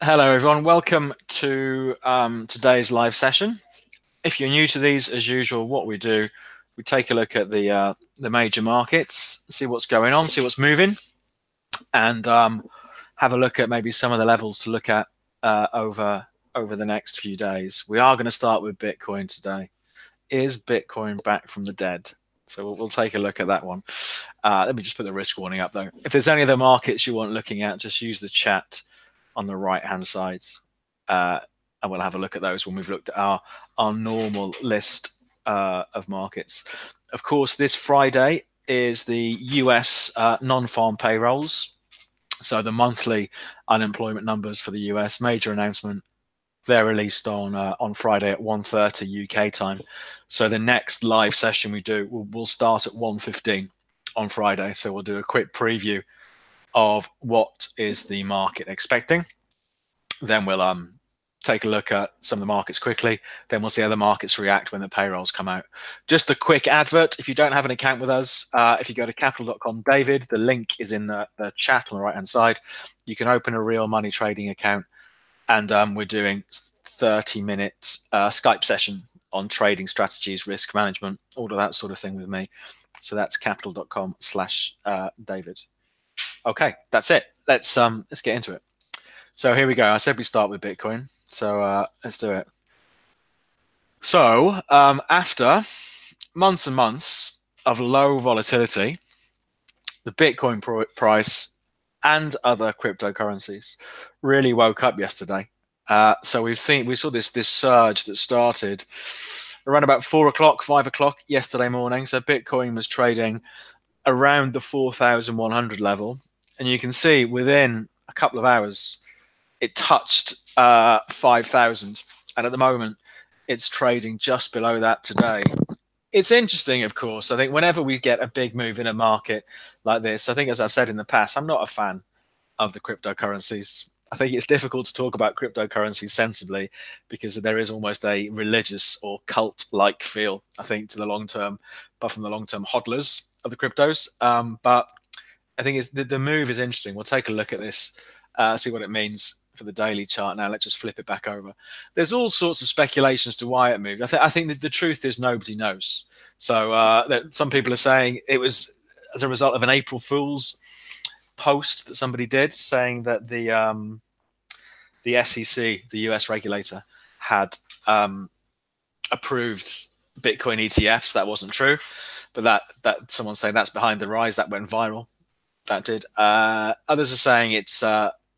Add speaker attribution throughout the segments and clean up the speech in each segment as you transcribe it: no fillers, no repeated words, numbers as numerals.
Speaker 1: Hello, everyone. Welcome to today's live session. If you're new to these, as usual, what we do, we take a look at the major markets, see what's going on, see what's moving, and have a look at maybe some of the levels to look at over the next few days. We are going to start with Bitcoin today. Is Bitcoin back from the dead? So we'll take a look at that one. Let me just put the risk warning up, though. If there's any other markets you want looking at, just use the chat on the right hand side, and we'll have a look at those when we've looked at our normal list of markets. Of course, this Friday is the US non-farm payrolls, so the monthly unemployment numbers for the US. Major announcement. They're released on Friday at 1:30 UK time. So the next live session we do will start at 1:15 on Friday. So we'll do a quick preview of what is the market expecting. Then we'll take a look at some of the markets quickly. Then we'll see how the markets react when the payrolls come out. Just a quick advert. If you don't have an account with us, if you go to Capital.com, David, the link is in the chat on the right-hand side. You can open a real money trading account, and we're doing 30-minute Skype session on trading strategies, risk management, all of that sort of thing with me. So that's Capital.com/David. Okay, that's it. Let's get into it. So here we go. I said we start with Bitcoin. So let's do it. So after months and months of low volatility, the Bitcoin price and other cryptocurrencies really woke up yesterday. So we saw this surge that started around about 4 o'clock, 5 o'clock yesterday morning. So Bitcoin was trading around the 4,100 level, and you can see within a couple of hours it touched 5,000, and at the moment it's trading just below that today. It's interesting, of course. I think whenever we get a big move in a market like this, I think, as I've said in the past, I'm not a fan of the cryptocurrencies. I think it's difficult to talk about cryptocurrencies sensibly because there is almost a religious or cult-like feel, I think, to the long-term, but from the long-term hodlers of the cryptos. But I think the move is interesting. We'll take a look at this, see what it means for the daily chart. Now let's just flip it back over. There's all sorts of speculation as to why it moved. I think that the truth is nobody knows. So some people are saying it was as a result of an April Fool's post that somebody did, saying that the SEC, the US regulator, had approved Bitcoin ETFs. That wasn't true, but that someone's saying that's behind the rise. That went viral. That did. Others are saying it's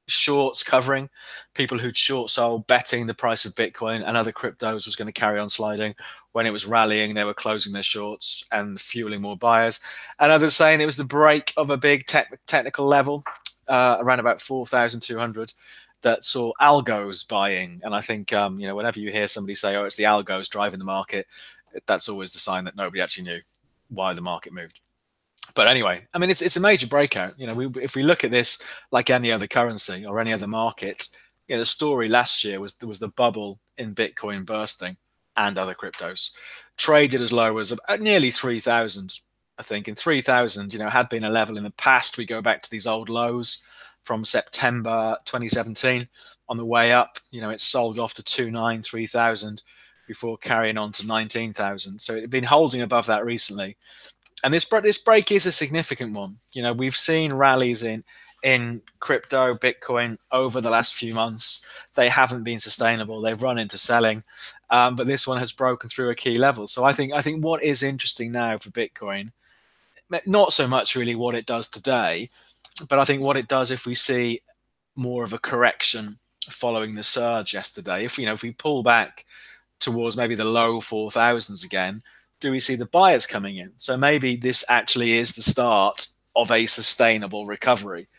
Speaker 1: shorts covering people who'd short sold, betting the price of Bitcoin and other cryptos was going to carry on sliding. When it was rallying, they were closing their shorts and fueling more buyers. And others saying it was the break of a big technical level around about 4,200 that saw algos buying. And I think whenever you hear somebody say, "Oh, it's the algos driving the market," that's always the sign that nobody actually knew why the market moved. But anyway, I mean, it's a major breakout. If we look at this like any other currency or any other market, the story last year was there was the bubble in Bitcoin bursting and other cryptos. Traded as low as nearly 3,000, I think. And 3,000, had been a level in the past. We go back to these old lows from September 2017 on the way up. It sold off to 2,900, 3,000 before carrying on to 19,000. So it had been holding above that recently. And this break is a significant one. We've seen rallies in crypto, Bitcoin over the last few months. They haven't been sustainable. They've run into selling, but this one has broken through a key level. So I think what is interesting now for Bitcoin, not so much really what it does today, but I think what it does if we see more of a correction following the surge yesterday. If we pull back towards maybe the low 4,000s again, do we see the buyers coming in? So maybe this actually is the start of a sustainable recovery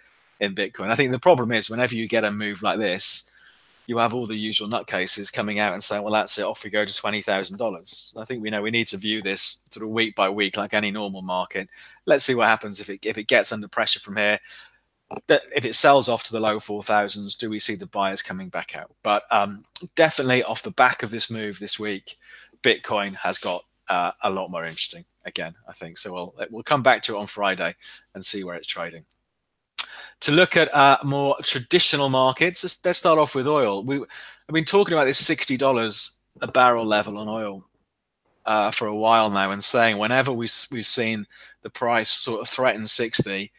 Speaker 1: in Bitcoin. I think the problem is whenever you get a move like this, you have all the usual nutcases coming out and saying, "Well, that's it. Off we go to $20,000." I think we need to view this sort of week by week like any normal market. Let's see what happens if it gets under pressure from here. If it sells off to the low 4,000s, do we see the buyers coming back out? But definitely off the back of this move this week, Bitcoin has got a lot more interesting again, I think. So we'll come back to it on Friday and see where it's trading. To look at more traditional markets, let's start off with oil. I've been talking about this $60 a barrel level on oil for a while now, and saying whenever we've seen the price sort of threaten 60,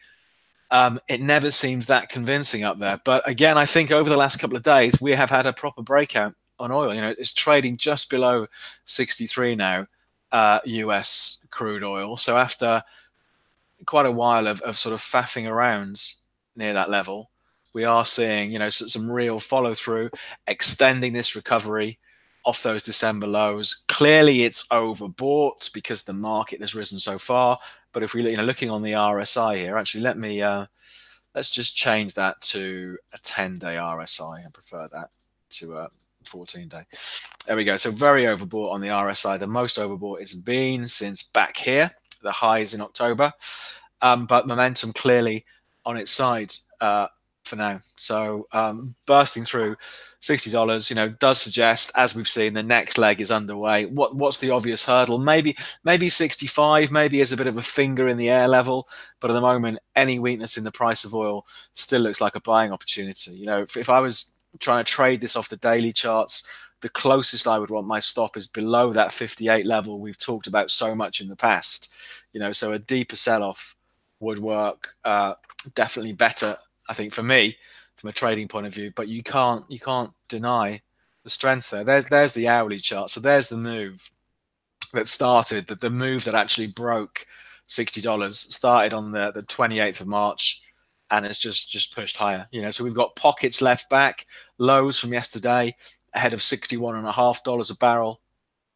Speaker 1: it never seems that convincing up there. But again, I think over the last couple of days, we have had a proper breakout on oil. You know, it's trading just below 63 now, US crude oil. So after quite a while of sort of faffing around near that level, we are seeing, you know, some real follow through, extending this recovery off those December lows. Clearly, it's overbought because the market has risen so far. But if we, you know, looking on the RSI here, actually, let's just change that to a 10-day RSI. I prefer that to a 14-day. There we go. So very overbought on the RSI. The most overbought it's been since back here, the highs in October. But momentum clearly on its side for now. So bursting through $60, you know, does suggest, as we've seen, the next leg is underway. What's the obvious hurdle? Maybe 65, maybe is a bit of a finger in the air level. But at the moment, any weakness in the price of oil still looks like a buying opportunity. You know, if I was trying to trade this off the daily charts, the closest I would want my stop is below that 58 level we've talked about so much in the past. You know, so a deeper sell-off would work definitely better, I think, for me, from a trading point of view. But you can't deny the strength there. There's the hourly chart. So there's the move that started, the move that actually broke $60 started on the 28th of March, and it's just pushed higher. You know, so we've got pockets left back, lows from yesterday ahead of $61.50 a barrel,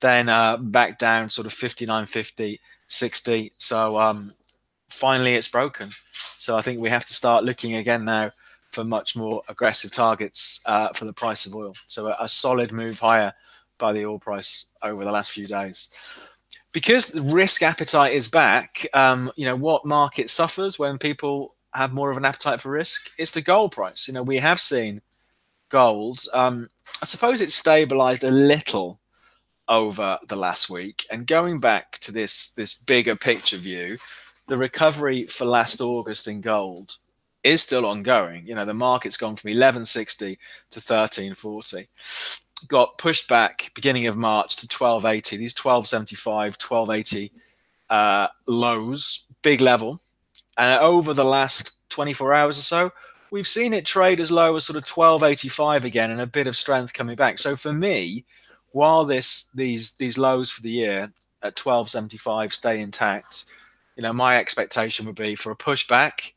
Speaker 1: then back down sort of 59.50, 60. So finally it's broken. So I think we have to start looking again now for much more aggressive targets for the price of oil. So a solid move higher by the oil price over the last few days. Because the risk appetite is back, you know, what market suffers when people have more of an appetite for risk? It's the gold price. You know, we have seen gold, I suppose it's stabilized a little over the last week. And going back to this bigger picture view, the recovery for last August in gold is still ongoing. You know, the market's gone from 1160 to 1340. Got pushed back beginning of March to 1280. These 1275, 1280 lows, big level. And over the last 24 hours or so, we've seen it trade as low as sort of 1285 again, and a bit of strength coming back. So for me, while these lows for the year at 1275 stay intact, you know, my expectation would be for a pushback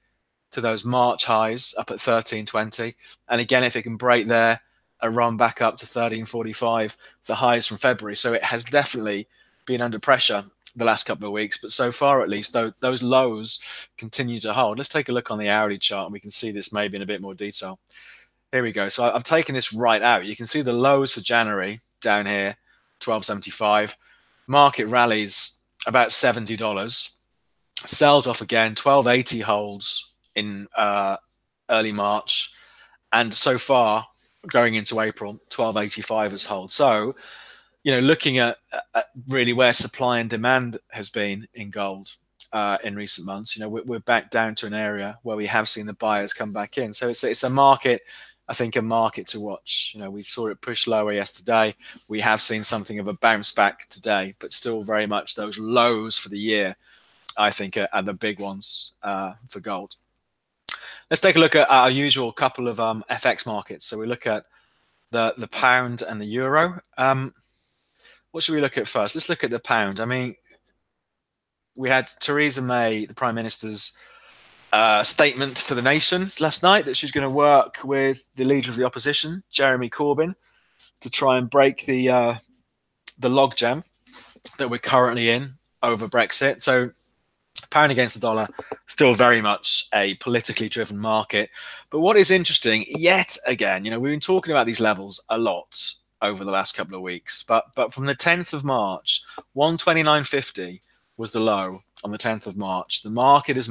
Speaker 1: to those March highs up at 1320, and again, if it can break there, a run back up to 1345, the highs from February. So it has definitely been under pressure the last couple of weeks, but so far at least, those lows continue to hold. Let's take a look on the hourly chart, and we can see this maybe in a bit more detail. Here we go. So I've taken this right out. You can see the lows for January down here, 1275. Market rallies about $70. Sells off again, 1280 holds in early March. And so far, going into April, 1285 has held. So, you know, looking at really where supply and demand has been in gold in recent months, you know, we're back down to an area where we have seen the buyers come back in. So it's a market, I think, a market to watch. You know, we saw it push lower yesterday. We have seen something of a bounce back today, but still very much those lows for the year, I think, are the big ones for gold. Let's take a look at our usual couple of FX markets. So we look at the pound and the euro. What should we look at first? Let's look at the pound. I mean, we had Theresa May, the Prime Minister's statement to the nation last night that she's going to work with the leader of the opposition, Jeremy Corbyn, to try and break the logjam that we're currently in over Brexit. So pound against the dollar, still very much a politically driven market. But what is interesting, yet again, you know, we've been talking about these levels a lot over the last couple of weeks, but from the 10th of March, 129.50 was the low on the 10th of March. The market has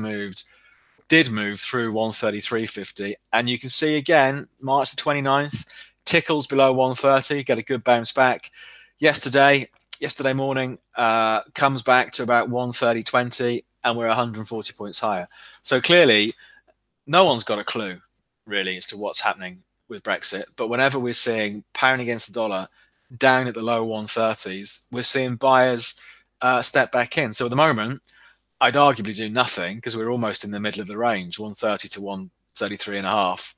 Speaker 1: did move through 133.50, and you can see again, March the 29th, tickles below 130, get a good bounce back. Yesterday morning, comes back to about 130.20, and we're 140 points higher. So clearly, no one's got a clue really as to what's happening with Brexit. But whenever we're seeing pound against the dollar down at the low 130s, we're seeing buyers step back in. So at the moment, I'd arguably do nothing because we're almost in the middle of the range, 130 to 133 and a half,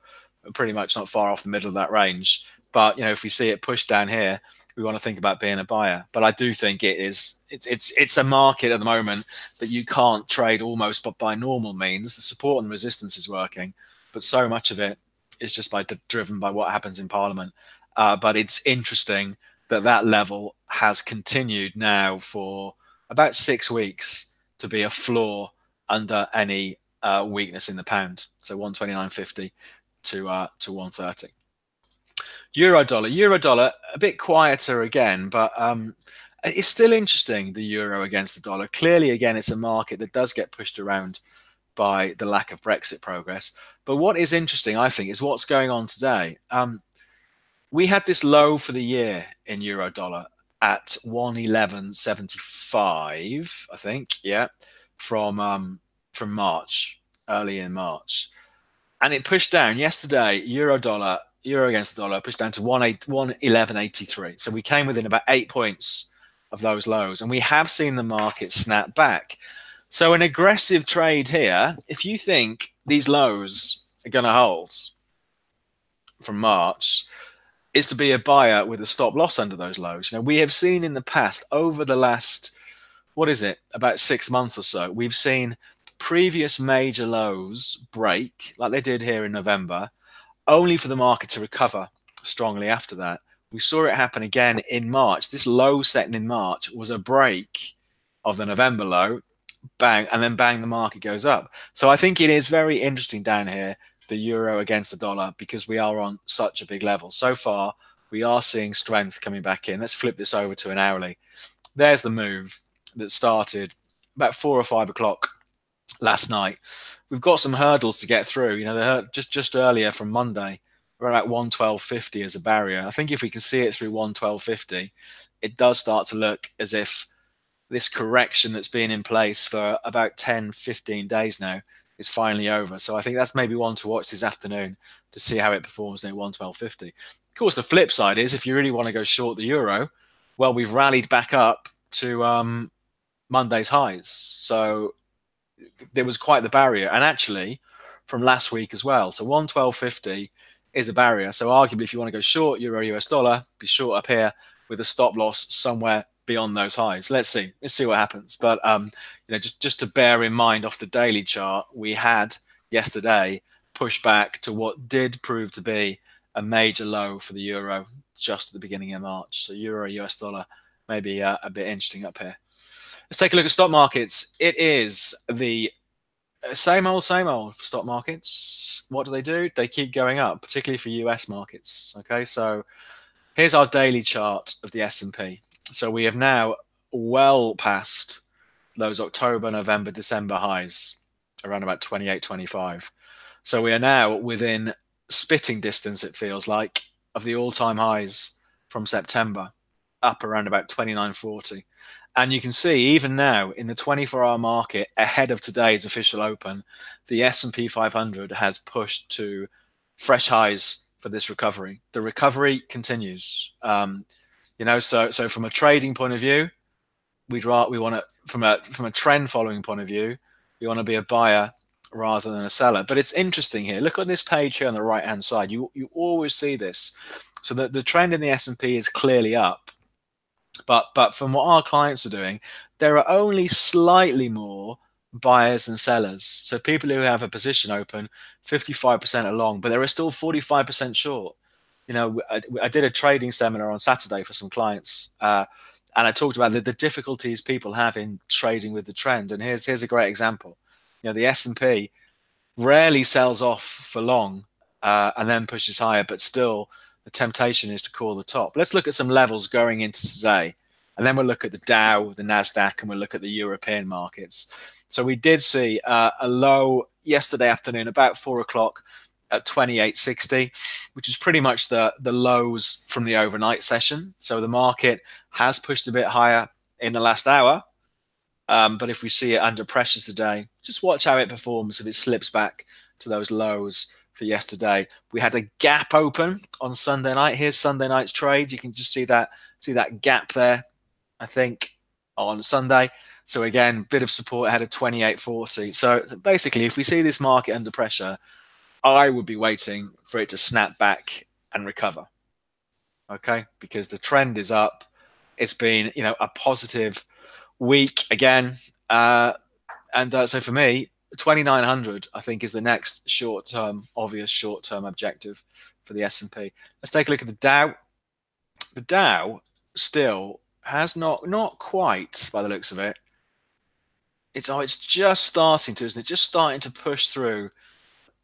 Speaker 1: pretty much not far off the middle of that range. But if we see it push down here, we want to think about being a buyer. But I do think it's a market at the moment that you can't trade almost but by normal means. The support and resistance is working, but so much of it is just driven by what happens in Parliament. But it's interesting that level has continued now for about 6 weeks to be a floor under any weakness in the pound. So 129.50 to 130. Euro dollar, a bit quieter again, but it's still interesting, the euro against the dollar. Clearly, again, it's a market that does get pushed around by the lack of Brexit progress. But what is interesting, I think, is what's going on today. We had this low for the year in euro dollar at 111.75, I think, yeah, from March, early in March. And it pushed down yesterday, euro against the dollar pushed down to 111.83. So we came within about 8 points of those lows, and we have seen the market snap back. So an aggressive trade here, if you think these lows are going to hold from March, is to be a buyer with a stop loss under those lows. We have seen in the past, over the last, about 6 months or so, we've seen previous major lows break, like they did here in November, only for the market to recover strongly after that. We saw it happen again in March. This low setting in March was a break of the November low, bang, and then bang, the market goes up. So I think it is very interesting down here, the euro against the dollar, because we are on such a big level. So far, we are seeing strength coming back in. Let's flip this over to an hourly. There's the move that started about 4 or 5 o'clock last night. We've got some hurdles to get through. Just earlier from Monday, we're at 112.50 as a barrier. I think if we can see it through 112.50, it does start to look as if this correction that's been in place for about 10, 15 days now is finally over. So I think that's maybe one to watch this afternoon to see how it performs near 112.50. Of course, the flip side is if you really want to go short the euro, well, we've rallied back up to Monday's highs. So there was quite the barrier. And actually, from last week as well. So 112.50 is a barrier. So arguably, if you want to go short euro US dollar, be short up here with a stop loss somewhere beyond those highs. Let's see what happens. But just to bear in mind off the daily chart, we had yesterday pushed back to what did prove to be a major low for the euro just at the beginning of March. So euro US dollar may be a bit interesting up here. Let's take a look at stock markets. It is the same old for stock markets. What do? They keep going up, particularly for US markets. Okay, so here's our daily chart of the S&P. So we have now well past those October, November, December highs, around about 28, 25. So we are now within spitting distance, it feels like, of the all-time highs from September, up around about 29.40. And you can see even now in the 24-hour market ahead of today's official open, the S&P 500 has pushed to fresh highs for this recovery. The recovery continues. So from a trading point of view, we want to from a trend following point of view, we want to be a buyer rather than a seller. But it's interesting here. Look at this page here on the right hand side. You always see this. So the trend in the S&P is clearly up. But from what our clients are doing, there are only slightly more buyers than sellers. So people who have a position open, 55% are long, but there are still 45% short. I did a trading seminar on Saturday for some clients, and I talked about the difficulties people have in trading with the trend. And here's a great example. The S&P rarely sells off for long and then pushes higher, but still the temptation is to call the top. Let's look at some levels going into today, and then we'll look at the Dow, the Nasdaq, and we'll look at the European markets. So we did see a low yesterday afternoon, about 4 o'clock, at 28.60, which is pretty much the lows from the overnight session. So the market has pushed a bit higher in the last hour, but if we see it under pressure today, just watch how it performs if it slips back to those lows for yesterday. We had a gap open on Sunday night. Here's Sunday night's trade. You can just see that gap there, I think, on Sunday. So again, bit of support ahead of 28.40. So basically, if we see this market under pressure, I would be waiting for it to snap back and recover. Okay, because the trend is up. It's been, a positive week again, and so for me, 2,900 I think is the next obvious short-term objective for the S&P. Let's take a look at the Dow. The Dow still has not quite, by the looks of it. It's just starting to, isn't it? Just starting to push through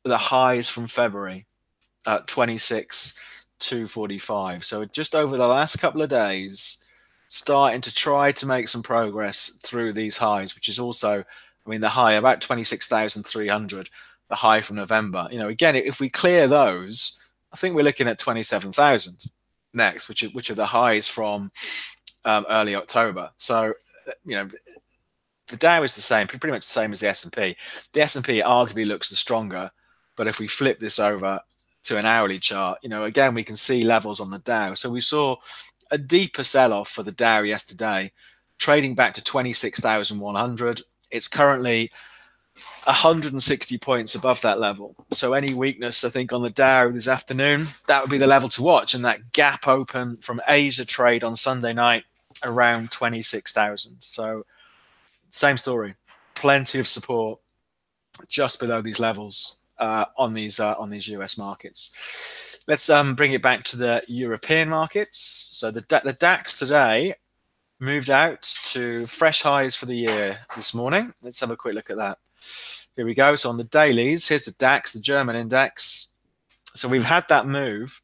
Speaker 1: the highs from February at 26,245. So just over the last couple of days, starting to try to make some progress through these highs, which is also, the high about 26,300, the high from November. Again, if we clear those, I think we're looking at 27,000 next, which are the highs from early October. So, the Dow is the same, pretty much the same as the S&P. The S&P arguably looks the stronger, but if we flip this over to an hourly chart, again, we can see levels on the Dow. So we saw a deeper sell-off for the Dow yesterday, trading back to 26,100. It's currently 160 points above that level. So any weakness, I think, on the Dow this afternoon, that would be the level to watch. And that gap open from Asia trade on Sunday night around 26,000. So same story, plenty of support just below these levels on these US markets. Let's bring it back to the European markets. So the DAX today moved out to fresh highs for the year this morning. Let's have a quick look at that. Here we go. So on the dailies, here's the DAX, the German index. So we've had that move.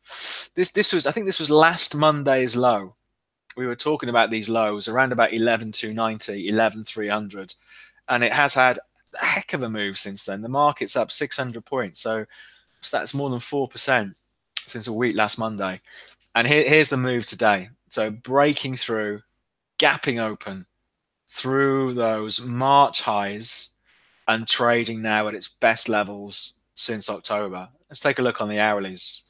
Speaker 1: This was, I think this was last Monday's low. We were talking about these lows around about 11,290, 11,300, and it has had a heck of a move since then. The market's up 600 points, so that's more than 4% since a week last Monday. And here's the move today. So breaking through, gapping open through those March highs and trading now at its best levels since October. Let's take a look on the hourlies.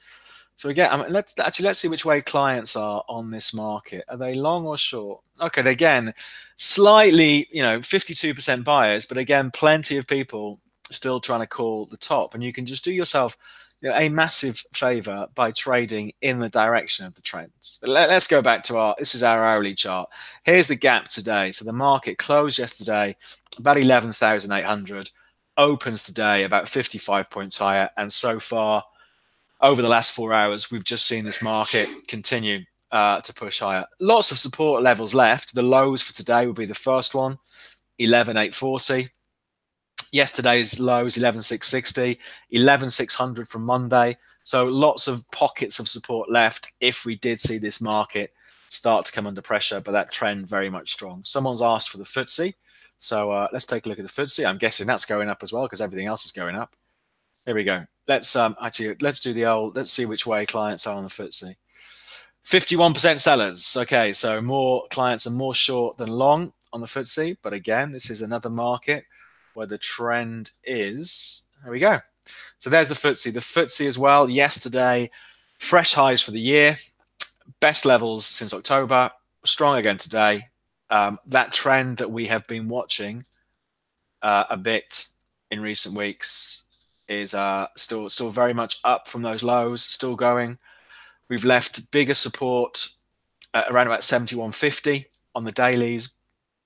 Speaker 1: So again, let's see which way clients are on this market. Are they long or short? Okay, again, slightly, 52% buyers, but again, plenty of people still trying to call the top. And you can just do yourself a massive favor by trading in the direction of the trends. But let's go back to this is our hourly chart. Here's the gap today. So the market closed yesterday about 11,800, opens today about 55 points higher, and so far, over the last 4 hours, we've just seen this market continue to push higher. Lots of support levels left. The lows for today will be the first one, 11,840. Yesterday's lows, 11,660, 11,600 from Monday. So lots of pockets of support left if we did see this market start to come under pressure, but that trend very much strong. Someone's asked for the FTSE. So let's take a look at the FTSE. I'm guessing that's going up as well because everything else is going up. Here we go. Let's let's see which way clients are on the FTSE. 51% sellers. Okay, so more clients are more short than long on the FTSE, but again, this is another market where the trend is. There we go. So there's the FTSE. The FTSE as well. Yesterday, fresh highs for the year, best levels since October. Strong again today. That trend that we have been watching a bit in recent weeks is still very much up from those lows, still going. We've left bigger support at around about 7,150 on the dailies.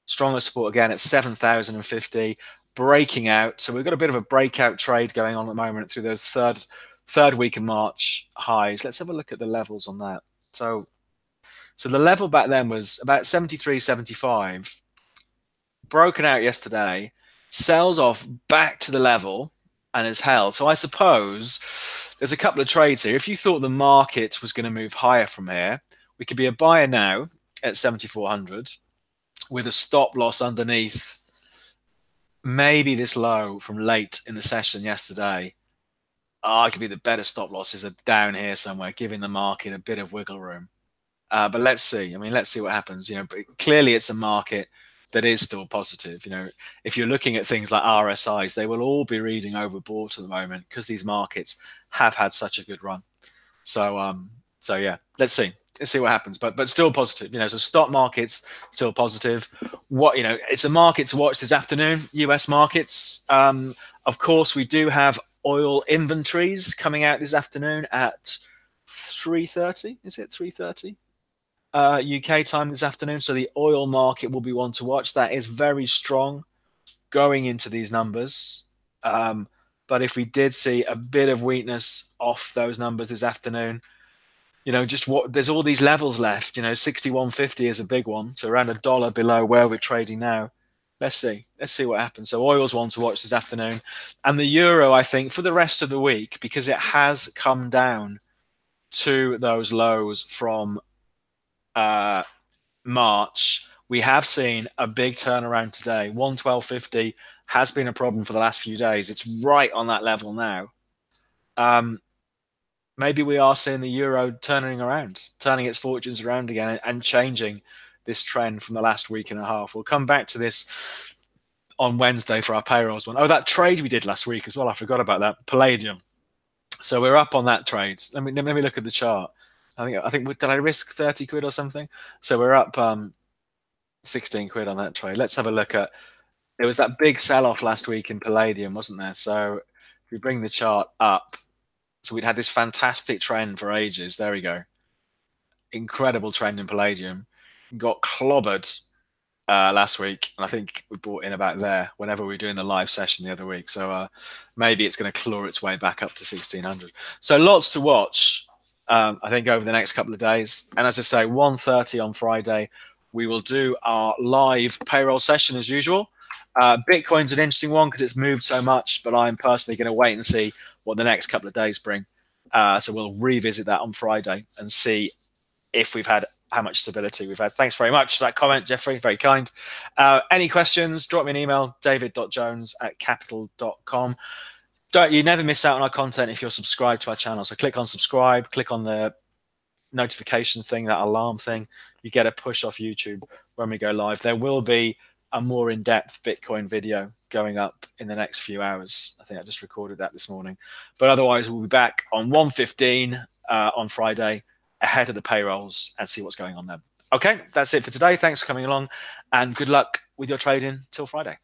Speaker 1: Stronger support again at 7,050, breaking out. So we've got a bit of a breakout trade going on at the moment through those third week of March highs. Let's have a look at the levels on that. So the level back then was about 73.75. Broken out yesterday, sells off back to the level and is held. So I suppose there's a couple of trades here. If you thought the market was going to move higher from here, we could be a buyer now at 7,400 with a stop loss underneath maybe this low from late in the session yesterday. It could be the better stop losses are down here somewhere, giving the market a bit of wiggle room. But let's see. Let's see what happens. But clearly it's a market that is still positive. You know, if you're looking at things like RSIs, they will all be reading overbought at the moment because these markets have had such a good run. So yeah, let's see what happens. But still positive. You know, so stock markets still positive. What, you know, it's a market to watch this afternoon. US markets. Of course, we do have oil inventories coming out this afternoon at 3:30. Is it 3:30? UK time this afternoon. So the oil market will be one to watch. That is very strong going into these numbers. But if we did see a bit of weakness off those numbers this afternoon, you know, just what, there's all these levels left. You know, 61.50 is a big one, so around $1 below where we're trading now. Let's see what happens. So oil's one to watch this afternoon, and the euro, I think, for the rest of the week, because it has come down to those lows from March. We have seen a big turnaround today. 112.50 has been a problem for the last few days. It's right on that level now. Maybe we are seeing the euro turning its fortunes around again and changing this trend from the last week and a half. We'll come back to this on Wednesday for our payrolls one. Oh, that trade we did last week as well. I forgot about that. Palladium. So we're up on that trade. Let me look at the chart. I think did I risk 30 quid or something? So we're up 16 quid on that trade. Let's have a look at. There was that big sell-off last week in Palladium, wasn't there? So if we bring the chart up, so we'd had this fantastic trend for ages. There we go. Incredible trend in Palladium. Got clobbered last week, and I think we bought in about there whenever we were doing the live session the other week. So maybe it's going to claw its way back up to 1600. So lots to watch, I think, over the next couple of days. And as I say, 1:30 on Friday, we will do our live payroll session as usual. Bitcoin's an interesting one because it's moved so much, but I'm personally going to wait and see what the next couple of days bring. So we'll revisit that on Friday and see if we've had how much stability we've had. Thanks very much for that comment, Jeffrey. Very kind. Any questions, drop me an email, david.jones@capital.com. You never miss out on our content if you're subscribed to our channel. So click on subscribe, click on the notification thing, that alarm thing. You get a push off YouTube when we go live. There will be a more in-depth Bitcoin video going up in the next few hours. I think I just recorded that this morning. But otherwise, we'll be back on 1:15 on Friday, ahead of the payrolls, and see what's going on there. Okay, that's it for today. Thanks for coming along, and good luck with your trading till Friday.